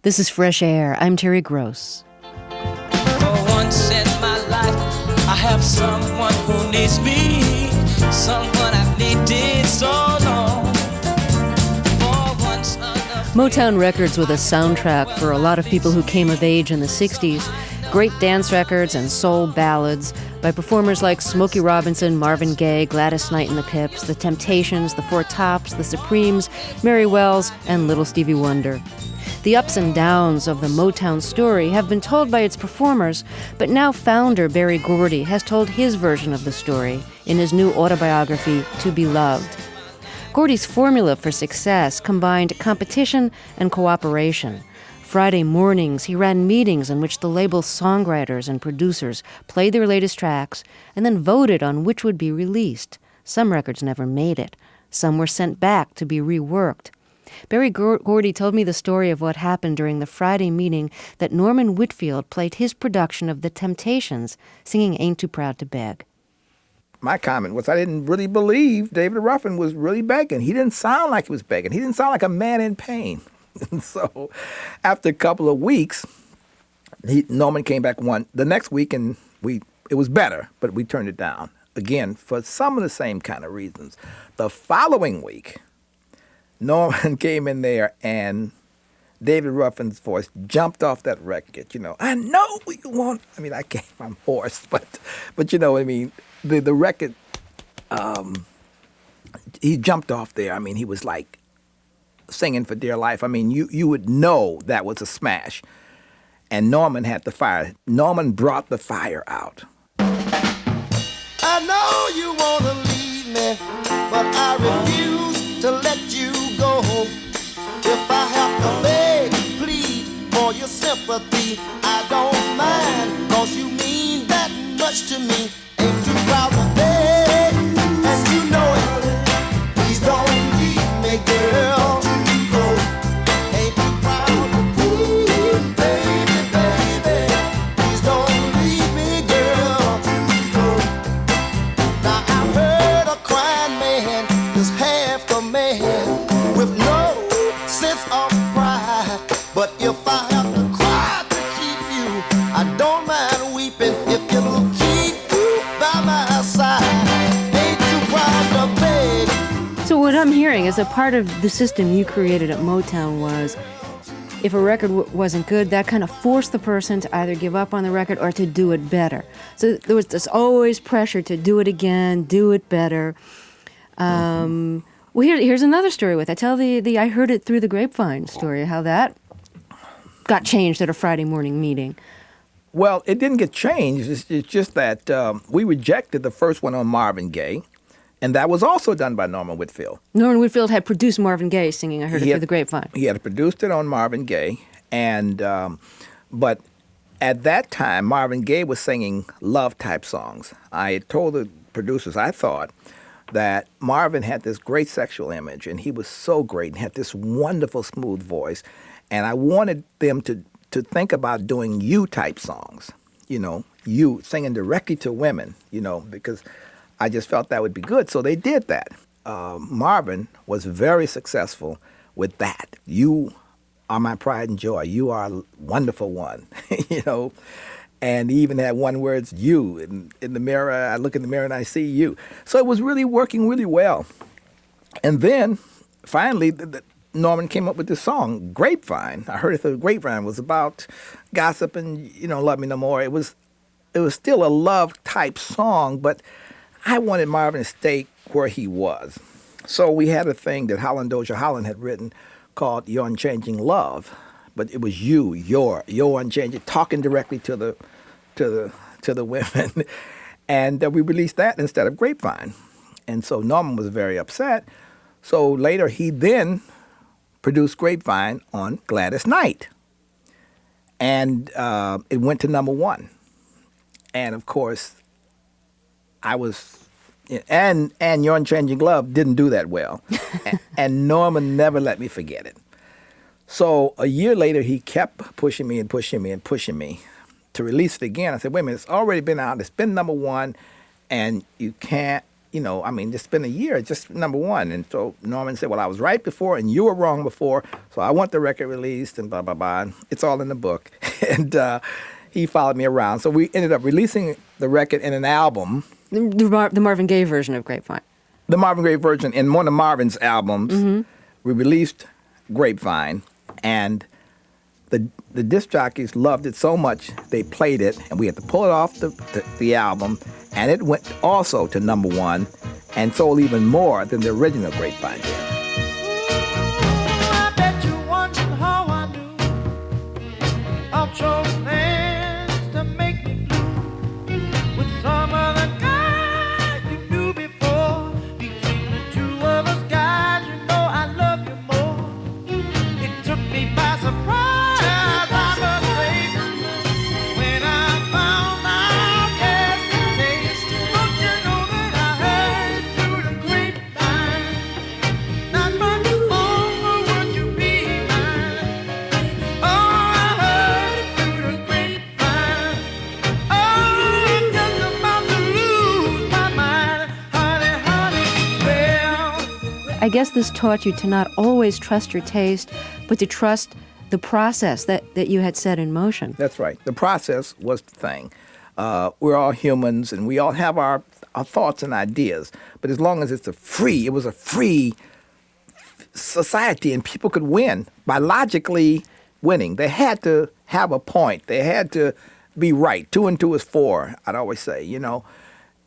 This is Fresh Air. I'm Terry Gross. For once in my life, I have someone who needs me, someone I've needed so long. For once Motown Records were the soundtrack for a lot of people who came of age in the 60s. Great dance records and soul ballads by performers like Smokey Robinson, Marvin Gaye, Gladys Knight and the Pips, The Temptations, The Four Tops, The Supremes, Mary Wells, and Little Stevie Wonder. The ups and downs of the Motown story have been told by its performers, but now founder Berry Gordy has told his version of the story in his new autobiography, To Be Loved. Gordy's formula for success combined competition and cooperation. Friday mornings, he ran meetings in which the label's songwriters and producers played their latest tracks and then voted on which would be released. Some records never made it. Some were sent back to be reworked. Berry Gordy told me the story of what happened during the Friday meeting that Norman Whitfield played his production of The Temptations, singing Ain't Too Proud to Beg. My comment was I didn't really believe David Ruffin was really begging. He didn't sound like he was begging. He didn't sound like a man in pain. And so after a couple of weeks, Norman came back the next week, and it was better, but we turned it down, again, for some of the same kind of reasons. The following week, Norman came in there, and David Ruffin's voice jumped off that record. I know you want. I'm hoarse, but you know what I mean. The record, he jumped off there. He was like singing for dear life. You would know that was a smash. And Norman had the fire. Norman brought the fire out. I know you want to leave me, but I refuse to let you go. If I have to beg, plead for your sympathy, I don't mind, 'cause you mean that much to me. Ain't too proud to beg, and you know it. Please don't leave me, girl. Ain't too proud to plead, baby. Please don't leave me, girl. Now I heard a crying man is half a man with no sense of pride. But if I have to cry to keep you, I don't mind weeping if it'll keep you by my side. Ain't too proud to beg. So what I'm hearing is a part of the system you created at Motown was if a record wasn't good, that kind of forced the person to either give up on the record or to do it better. So there was this always pressure to do it again, do it better. Well, here's another story with it. Tell the I heard it through the grapevine story, how that got changed at a Friday morning meeting. Well, it didn't get changed. It's just that we rejected the first one on Marvin Gaye, and that was also done by Norman Whitfield. Norman Whitfield had produced Marvin Gaye singing I Heard It Through the Grapevine. He had produced it on Marvin Gaye, and but at that time, Marvin Gaye was singing love-type songs. I had told the producers I thought that Marvin had this great sexual image, and he was so great and had this wonderful, smooth voice, and I wanted them to think about doing you-type songs, you singing directly to women, because I just felt that would be good. So they did that. Marvin was very successful with that. You are my pride and joy. You are a wonderful one, And he even had one word, you. In the mirror, I look in the mirror and I see you. So it was really working really well. And then, finally, Norman came up with this song, Grapevine. I heard it through the grapevine. It was about gossip and, Love Me No More. It was still a love-type song, but I wanted Marvin to stay where he was. So we had a thing that Dozier Holland had written called Your Unchanging Love. But it was your unchanging, talking directly to the women. And we released that instead of Grapevine. And so Norman was very upset. So later he then produced Grapevine on Gladys Knight. And it went to number one. And of course, and Your Unchanging Love didn't do that well. and Norman never let me forget it. So a year later, he kept pushing me to release it again. I said, wait a minute, it's already been out. It's been number one, and you can't it's been a year, just number one. And so Norman said, well, I was right before and you were wrong before, so I want the record released and blah, blah, blah. And it's all in the book. And he followed me around. So we ended up releasing the record in an album. The Marvin Gaye version of Grapevine. The Marvin Gaye version. In one of Marvin's albums, we released Grapevine, and the disc jockeys loved it so much they played it, and we had to pull it off the album, and it went also to number one and sold even more than the original Grapevine did. I bet you wondered how I knew of your plans to make me blue with some other guy you knew before. Between the two of us guys, you know I love you more. It took me by surprise. I guess this taught you to not always trust your taste, but to trust the process that you had set in motion. That's right. The process was the thing. We're all humans, and we all have our thoughts and ideas. But as long as it was a free society, and people could win by logically winning. They had to have a point. They had to be right. 2 and 2 is 4, I'd always say,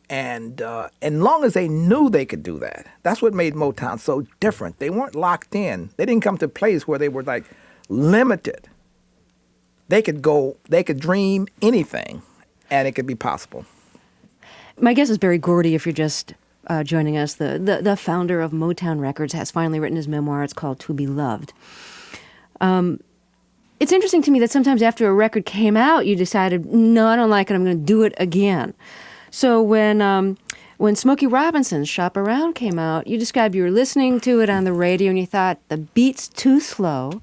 And as long as they knew they could do that, that's what made Motown so different. They weren't locked in. They didn't come to a place where they were like limited. They could dream anything, and it could be possible. My guess is Berry Gordy, if you're just joining us, the founder of Motown Records, has finally written his memoir. It's called To Be Loved. It's interesting to me that sometimes after a record came out, you decided, no, I don't like it, I'm going to do it again. So when Smokey Robinson's Shop Around came out, you described you were listening to it on the radio and you thought, the beat's too slow.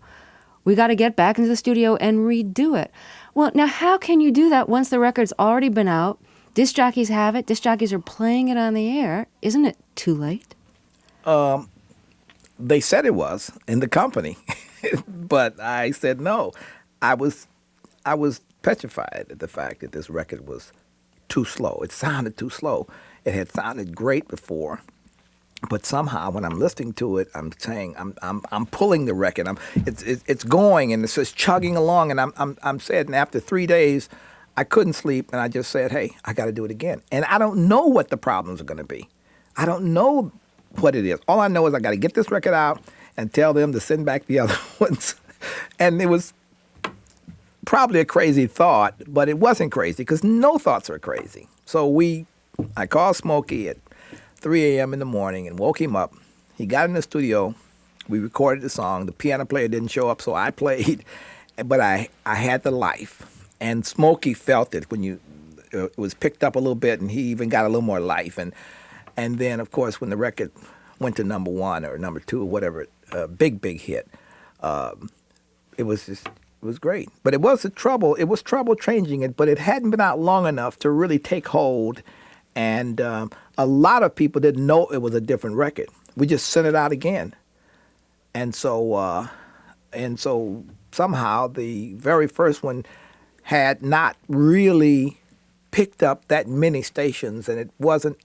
We got to get back into the studio and redo it. Well, now how can you do that once the record's already been out? Disc jockeys have it. Disc jockeys are playing it on the air. Isn't it too late? They said it was in the company, but I said no. I was petrified at the fact that this record was too slow. It sounded too slow. It had sounded great before, but somehow when I'm listening to it, I'm saying I'm pulling the record. It's going and it's just chugging along, and I'm sad. And after 3 days, I couldn't sleep, and I just said, hey, I got to do it again. And I don't know what the problems are going to be. I don't know what it is. All I know is I got to get this record out and tell them to send back the other ones. And it was probably a crazy thought, but it wasn't crazy because no thoughts are crazy. So I called Smokey at 3 a.m. in the morning and woke him up. He got in the studio. We recorded the song. The piano player didn't show up, so I played. But I had the life. And Smokey felt it when it was picked up a little bit, and he even got a little more life. And then, of course, when the record went to number 1 or number 2 or whatever, big hit, it was great. But it was trouble changing it, but it hadn't been out long enough to really take hold. And a lot of people didn't know it was a different record. We just sent it out again. And so somehow the very first one had not really picked up that many stations, and it wasn't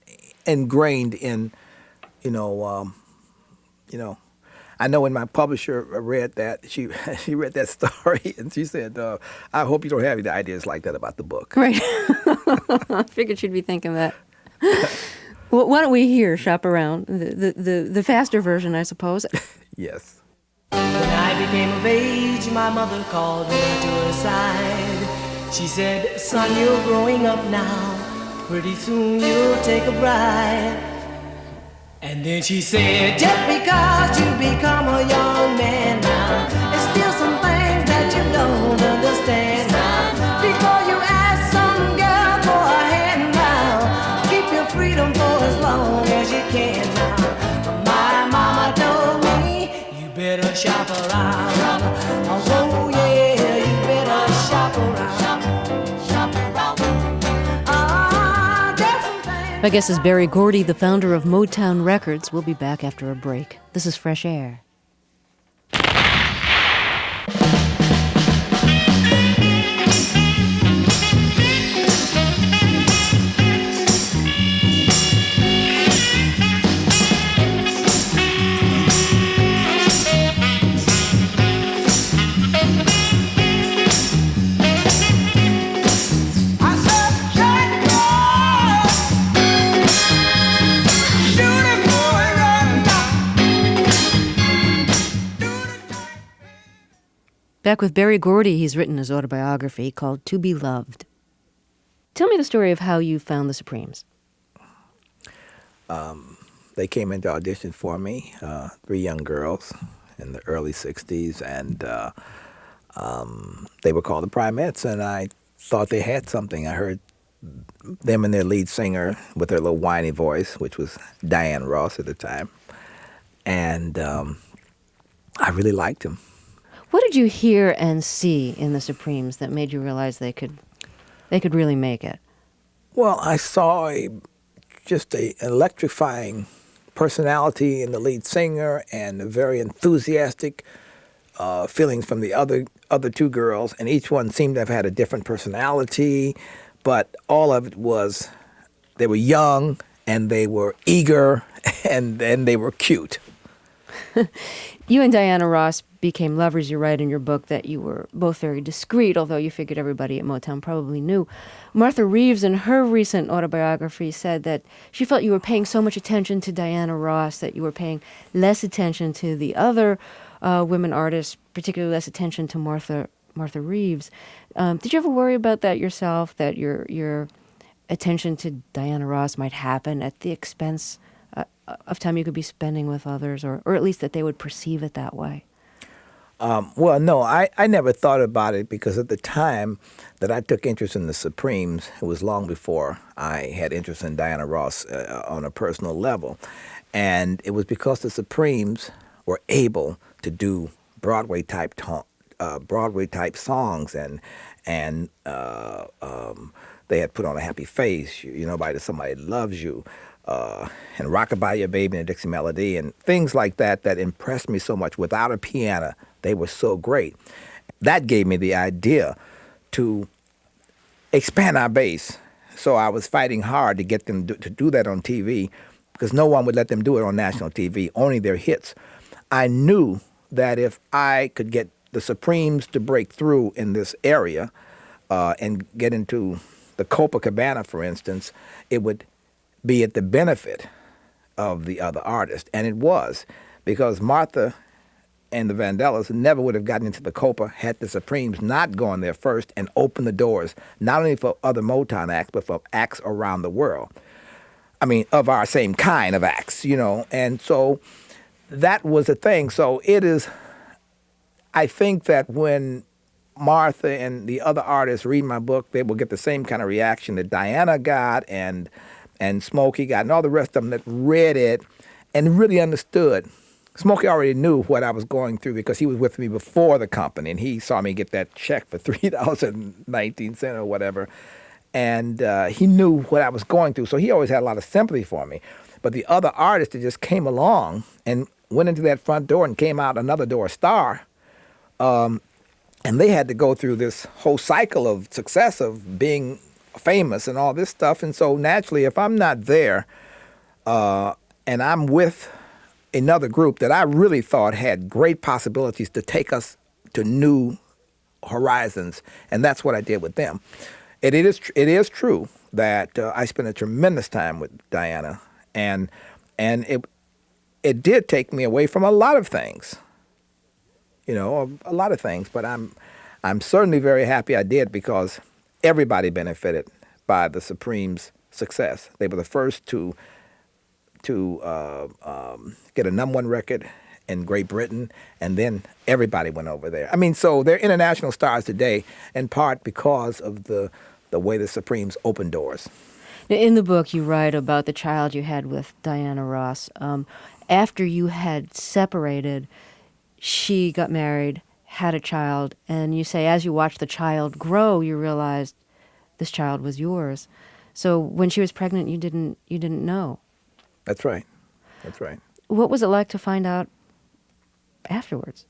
ingrained in, I know when my publisher read that, she read that story, and she said, I hope you don't have any ideas like that about the book. Right. I figured she'd be thinking that. Well, why don't we hear Shop Around, the faster version, I suppose. Yes. When I became of age, my mother called me to her side. She said, son, you're growing up now. Pretty soon you'll take a bride. And then she said, just because you become a young man now, there's still some things that you don't understand now. Before you ask some girl for a hand now, keep your freedom for as long as you can now. My mama told me, you better shop around. Oh yeah, you better shop around. Shop around. There's some things My guest is Berry Gordy, the founder of Motown Records. We'll be back after a break. This is Fresh Air. Back with Berry Gordy. He's written his autobiography called To Be Loved. Tell me the story of how you found the Supremes. They came in to audition for me, 3 young girls in the early 60s, and they were called the Primettes, and I thought they had something. I heard them and their lead singer with their little whiny voice, which was Diana Ross at the time, and I really liked them. What did you hear and see in the Supremes that made you realize they could really make it? Well, I saw just an electrifying personality in the lead singer and a very enthusiastic feelings from the other 2 girls, and each one seemed to have had a different personality, but all of it was they were young and they were eager and they were cute. You and Diana Ross became lovers. You write in your book that you were both very discreet, although you figured everybody at Motown probably knew. Martha Reeves, in her recent autobiography, said that she felt you were paying so much attention to Diana Ross that you were paying less attention to the other women artists, particularly less attention to Martha Reeves. Did you ever worry about that yourself, that your attention to Diana Ross might happen at the expense of time you could be spending with others, or at least that they would perceive it that way? Well, no, I never thought about it because at the time that I took interest in the Supremes, it was long before I had interest in Diana Ross on a personal level. And it was because the Supremes were able to do Broadway-type songs, and they had put on a happy face, you know, by Somebody Loves You, and Rockabye Your Baby and a Dixie Melody, and things like that impressed me so much. Without a piano, they were so great. That gave me the idea to expand our base. So I was fighting hard to get them to do that on TV because no one would let them do it on national TV, only their hits. I knew that if I could get the Supremes to break through in this area and get into the Copacabana, for instance, it would be at the benefit of the other artists. And it was, because Martha and the Vandellas never would have gotten into the Copa had the Supremes not gone there first and opened the doors, not only for other Motown acts, but for acts around the world. I mean, of our same kind of acts, you know. And so that was the thing. So it is, I think that when Martha and the other artists read my book, they will get the same kind of reaction that Diana got and Smokey got, and all the rest of them that read it and really understood. Smokey already knew what I was going through because he was with me before the company, and he saw me get that check for $3.19 or whatever, and he knew what I was going through, so he always had a lot of sympathy for me. But the other artists that just came along and went into that front door and came out another door a star, and they had to go through this whole cycle of success of being famous and all this stuff. And so naturally, if I'm not there and I'm with another group that I really thought had great possibilities to take us to new horizons, and that's what I did with them. It is true that I spent a tremendous time with Diana, and it did take me away from a lot of things, you know, a lot of things. But I'm certainly very happy I did, because everybody benefited by the Supremes' success. They were the first to get a #1 record in Great Britain, and then everybody went over there. I mean, so they're international stars today, in part because of the way the Supremes opened doors. Now, in the book, you write about the child you had with Diana Ross. After you had separated, she got married, had a child, and you say as you watched the child grow, you realized this child was yours. So when she was pregnant, you didn't know. That's right. That's right. What was it like to find out afterwards?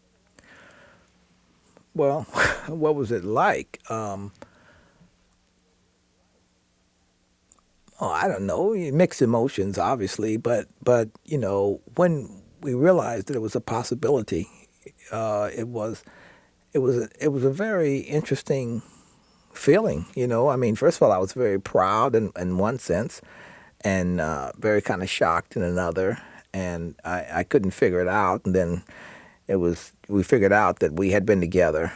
Well, what was it like? I don't know. Mixed emotions, obviously, but when we realized that it was a possibility, it was a very interesting feeling. I mean, first of all, I was very proud in one sense, and very kind of shocked in another, and I couldn't figure it out. And then we figured out that we had been together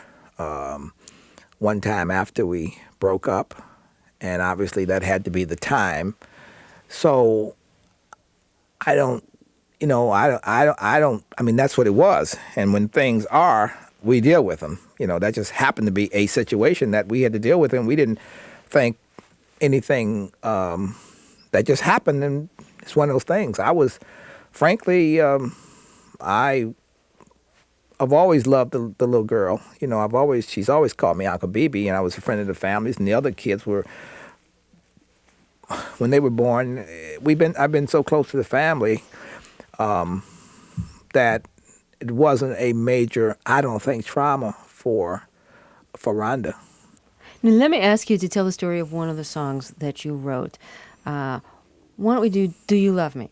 one time after we broke up. And obviously that had to be the time. So I mean, that's what it was. And when things are, we deal with them. That just happened to be a situation that we had to deal with, and we didn't think anything that just happened. And it's one of those things. I was, frankly, I've always loved the little girl. She's always called me Uncle BB, and I was a friend of the family's, and the other kids were, when they were born, I've been so close to the family that it wasn't a major, I don't think, trauma for Rhonda. Now, let me ask you to tell the story of one of the songs that you wrote. Why don't we Do You Love Me?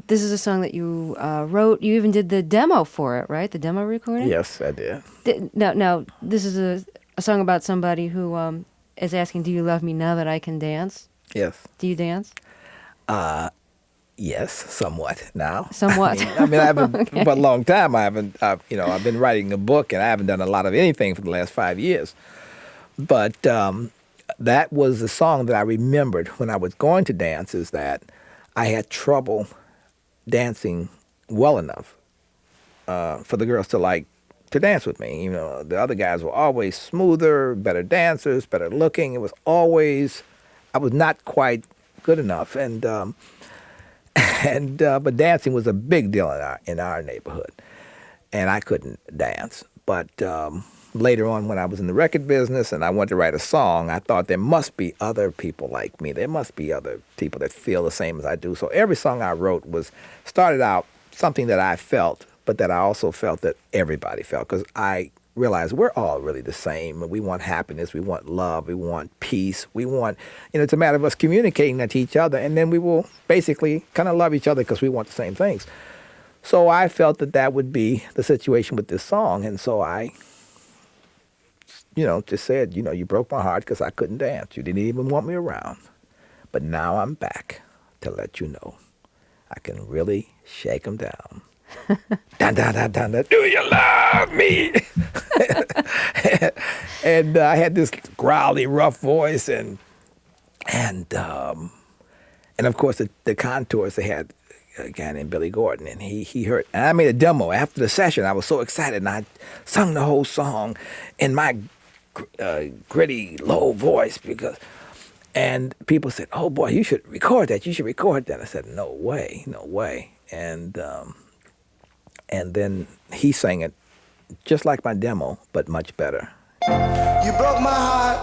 This is a song that you wrote. You even did the demo for it, right? The demo recording? Yes, I did. Now, this is a song about somebody who is asking, do you love me now that I can dance? Yes. Do you dance? Yes, somewhat now. Somewhat. I mean, I haven't Okay. for a long time. I've been writing a book, and I haven't done a lot of anything for the last 5 years. But that was the song that I remembered when I was going to dance, is that I had trouble dancing well enough for the girls to dance with me. The other guys were always smoother, better dancers, better looking. It was always, I was not quite good enough, but dancing was a big deal in our neighborhood, and I couldn't dance. But later on, when I was in the record business and I wanted to write a song, I thought there must be other people like me. There must be other people that feel the same as I do. So every song I wrote started out something that I felt, but that I also felt that everybody felt, because I realized we're all really the same. We want happiness, we want love, we want peace, we want, it's a matter of us communicating that to each other, and then we will basically kind of love each other because we want the same things. So I felt that would be the situation with this song, and so I just said, you broke my heart because I couldn't dance. You didn't even want me around. But now I'm back to let you know I can really shake 'em down. Dun, dun, dun, dun, dun. Do you love me? And I had this growly, rough voice, and of course the contours. They had a guy named Berry Gordy, and he heard. And I made a demo after the session. I was so excited, and I sung the whole song in my gritty, low voice and people said, "Oh boy, you should record that. You should record that." I said, "No way, no way." And then he sang it just like my demo, but much better. You broke my heart,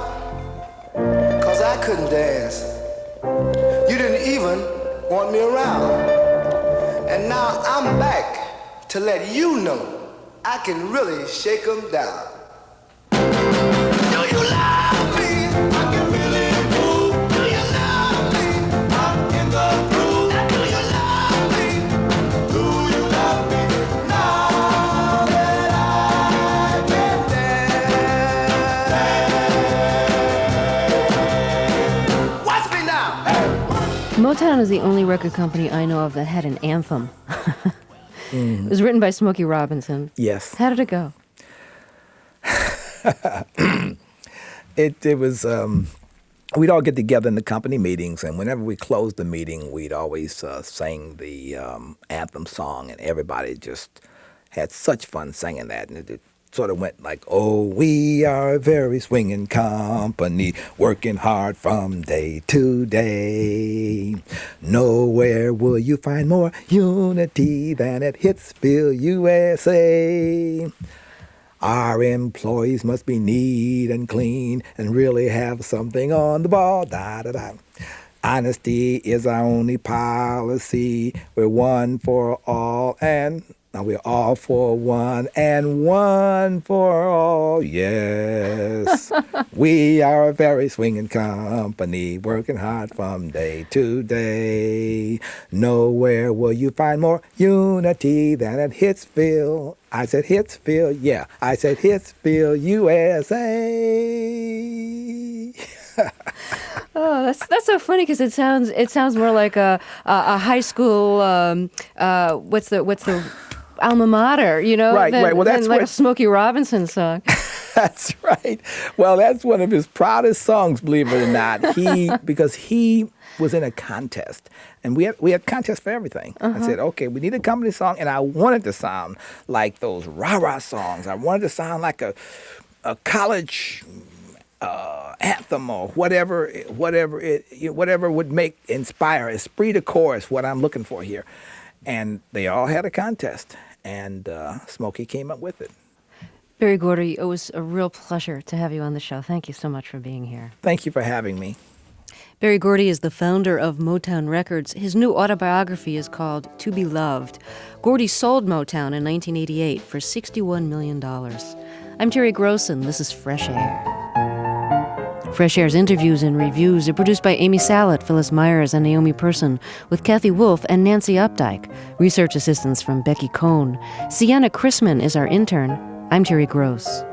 'cause I couldn't dance. You didn't even want me around. And now I'm back to let you know I can really shake 'em down. Do you love me? I can really move. Do you love me? I'm in the groove. Do you love me? Do you love me? Now that I can dance. Watch me now. Hey. Motown is the only record company I know of that had an anthem. It was written by Smokey Robinson. Yes. How did it go? It was, we'd all get together in the company meetings, and whenever we closed the meeting, we'd always sing the anthem song, and everybody just had such fun singing that. And it sort of went like, "Oh, we are a very swinging company, working hard from day to day. Nowhere will you find more unity than at Hitsville, USA. Our employees must be neat and clean and really have something on the ball. Da da da. Honesty is our only policy. We're one for all and now we're all for one and one for all. Yes. We are a very swinging company working hard from day to day. Nowhere will you find more unity than at Hitsville. I said Hitsville, yeah. I said Hitsville, USA. Oh, that's so funny because it sounds more like a high school what's the alma mater, you know? Right. Well, that's like a Smokey Robinson song. That's right. Well, that's one of his proudest songs, believe it or not. Because he was in a contest, and we had contests for everything. I said, okay, we need a company song, and I wanted to sound like those rah-rah songs. I wanted to sound like a college anthem or whatever would inspire, esprit de corps is what I'm looking for here. And they all had a contest, and Smokey came up with it. Berry Gordy, it was a real pleasure to have you on the show. Thank you so much for being here. Thank you for having me. Berry Gordy is the founder of Motown Records. His new autobiography is called To Be Loved. Gordy sold Motown in 1988 for $61 million. I'm Terry Grossen. This is Fresh Air. Fresh Air's interviews and reviews are produced by Amy Salet, Phyllis Myers, and Naomi Person, with Kathy Wolf and Nancy Updike. Research assistance from Becky Cohn. Sienna Chrisman is our intern. I'm Terry Gross.